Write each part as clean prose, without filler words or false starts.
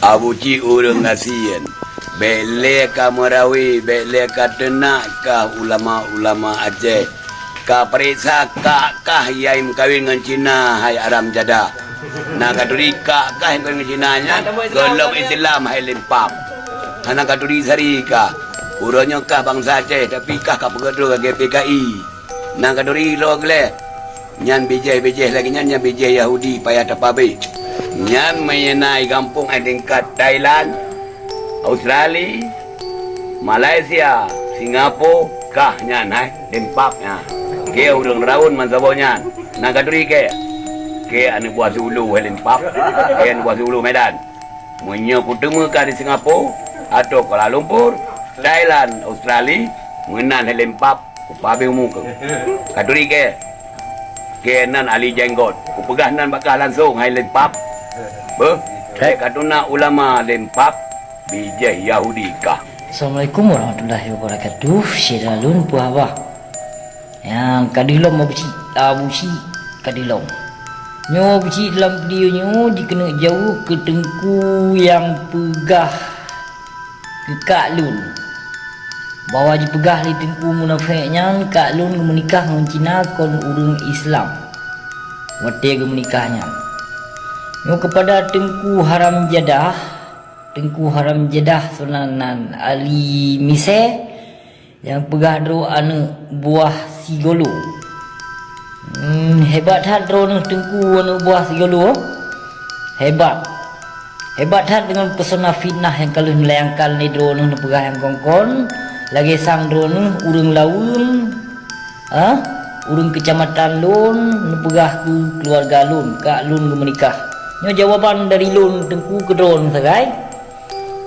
Abuji urang ngasian. Bele ka Merawi, bele ka Denak ka ulama-ulama Aceh. Ka periksa kah yang kawin dengan Cina hai Aram Jadah. Nak kaduri kah yang kawin dengan Cina nya golong Islam hai lempap. Anak kaduri sari kah. Urangnya kah bangsa Aceh tapi kah ka pengatur ke GPKI. Nak kaduri lo gle. Nyan bijih lagi nyan bijih Yahudi payah tapabe. Nyan menyenai kampung tingkat Thailand, Australia, Malaysia, Singapura, kah nyan hai lempapnya. Ke urang raun man sabo nyan. Nak kaduri ke anu buah Zulu hai lempap. Ke anu buah Zulu Medan. Munyo kutemu ka di Singapura atau Kuala Lumpur, Thailand, Australia, mengenan hai lempap upabe muka. Kaduri ke nan Ali Jenggot. Upegah nan bakal langsung hai lempap. Katuna ulama lempap bijih Yahudi kah. Assalamualaikum warahmatullahi wabarakatuh. Syedalun puhabah. Yang kadilom abusi kadilom. Nyo buci dalam video nyo dikena jauh ke tengku yang pegah ke Kak Lun. Bawa dipegah di tengku munafiknya Kak Lun menikah dengan Cina kon urang Islam. Wate ke menikahnya. Yo kepada Tengku Haram Jadah Sunanan Ali Mise yang pegah dro anu buah sigolo. Hebat hat dro Tengku anu buah sigolo. Hebat hat dengan pesona fitnah yang kalau melayangkan ni dro nu pegah yang kongkon. Lagi sang dro nu urang laun. Urang kecamatan Lun nu pegah ke keluarga Lun, Kak Lun menikah. Nyo jawaban dari Lun Tengku ke drone sagai.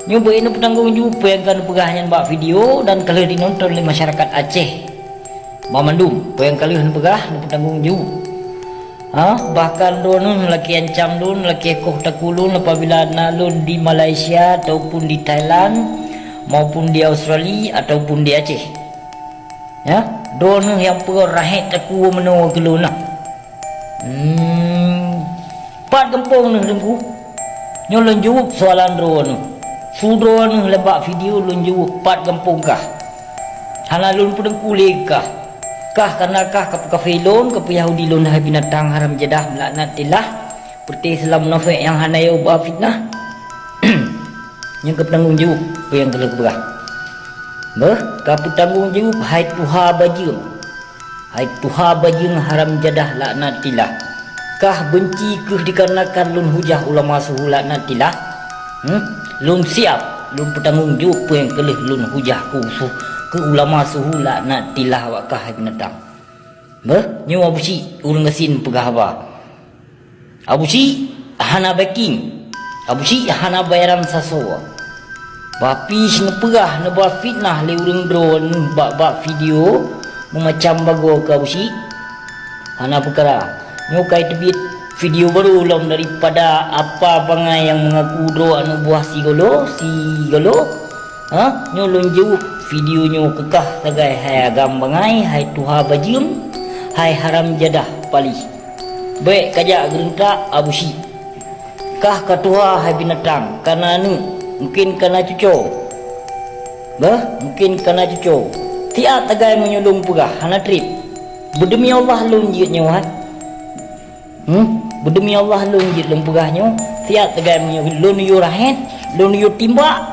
Nyo beina penanggungjawab yang kan pegahnya buat video dan kalau dinonton oleh masyarakat Aceh. Mamandum, yang kali han pegah nu penanggungjawab. Bahkan drone laki ancam Lun, laki ekoh takulun apabila na Lun di Malaysia ataupun di Thailand maupun di Australia ataupun di Aceh. Ya, drone yang perah rahit taku meno ke Lun lah. Pat kampung ni Tengku. Nyo lun jawab soalan drone. Su drone lebak video lun jawab pat kampung kah. Hana lun Tengku lekah. Kah karena kah ke filon ke Yahudi lun hai binatang haram jadah melaknatillah. Perti Islam munafik yang hana yo fitnah. Yang ketanggung jawab apa yang telah berah. Ka tanggung jawab hai tuha bajing. Hai tuha bajing haram jadah laknatillah. Kah benci ke dikarenakan lun hujah ulama suhu laknatillah. Lun siap lun bertanggung jawab yang kelih lun hujah ke ulama suhu laknatillah wakah binatang. Nyo abusi urang gasin pegah ba. Abusi hana backing. Abusi hana bayaran saso. Bapi sing pegah na buat fitnah le urang drone bak video memacam bago ke abusi. Hana perkara nyo kai tebit video baru ulam daripada apa bangai yang mengaku dro anu buah sigolo. Nyo lun jawab video nyo kekah sagai hai agam bangai, hai tuha bajim, hai haram jadah pali. Baik kajak gerentak abusi. Kah katuha hai binatang karena anu mungkin karena cuco. Mungkin karena cuco. Tiap tagai menyulung pegah hana trip. Berdemi Allah lun jiut nyo Berdemi Allah lun jid lun pegahnya. Tiap tegai lun yu rahet, lun yu timbak.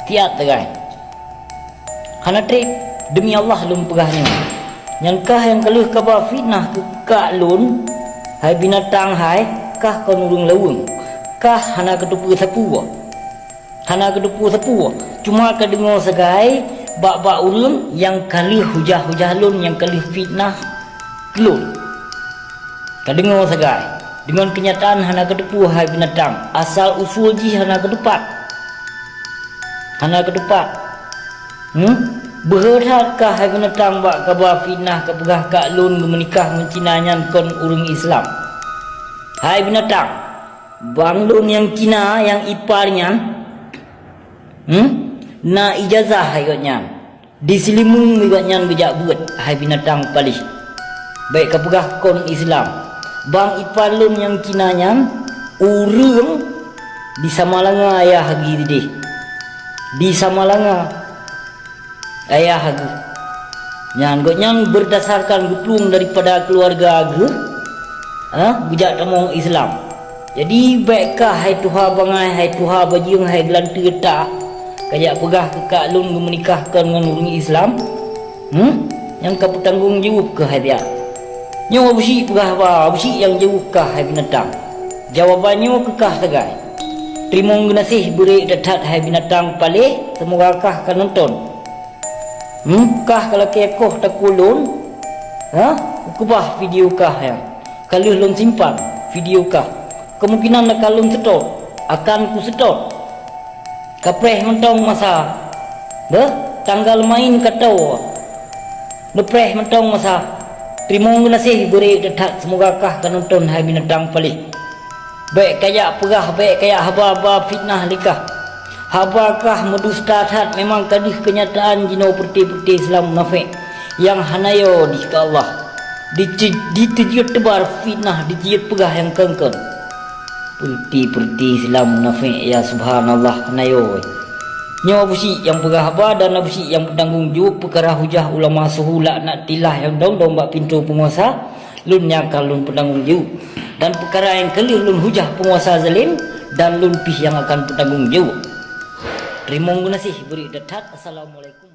Tiap tegai. Hana trip demi Allah lun pegahnya. Nyangkah yang keluh kabar fitnah ke Kak Lun. Hai binatang hai kah kau nurung lawung. Kah hana kedupu sapu. Cuma kedengar segai bak-bak urang yang keluh hujah lun yang keluh fitnah Lun. Kadengar sagai dengan kenyataan hana kedepu hai binatang asal usul ji hana kedepat berhadatkah hai binatang bak kabar fitnah kepegah Kak Lun menikah mencina nyan kon urang Islam. Hai binatang bang Lun yang Cina yang iparnya na ijazah hai gotnya disilimung gotnya bijak buat hai binatang palih. Baik kepegah kon Islam. Bang ipar lun yang Cinanya urang di Samalanga ayah hagi deh. Di Samalanga ayah hagi. Nyang berdasarkan geplung daripada keluarga aga, bijak tamong Islam. Jadi baikkah hai tuha bangai hai tuha bajing hai gelantu ta kayak pegah kekak lun menikahkan dengan orang Islam. Yang kau bertanggung jawab ke hai dia. Nyo besi pegah ba besi yang jawab kah hai binatang. Jawabannya kekah tegai. Terima kasih beri datat hai binatang palih semoga kah kan nonton. Kah kalau kekoh takulun, kubah video kah yang kalau lun simpan video kah. Kemungkinan nak kalung setot akan ku setot kapreh mentong masa tanggal main katau lepreh mentong masa terima kasih beri detak semoga kah kan nonton hai binatang palih baik kayak perah baik kayak haba-haba fitnah likah habakah medusta hat memang kadih kenyataan jino perti-perti Islam munafik yang hanayo di Allah ditujut tebar fitnah ditujut perah yang kengkeng perti Islam munafik ya subhanallah nayo nyawa busi yang berahaba dan busi yang bertanggung jawab perkara hujah ulama suhula nak tilah yang dong bak pintu penguasa lun nyakal lun bertanggung jawab dan perkara yang kelih lun hujah penguasa zalim dan lun pih yang akan bertanggung jawab. Terima kasih beri datat. Assalamualaikum.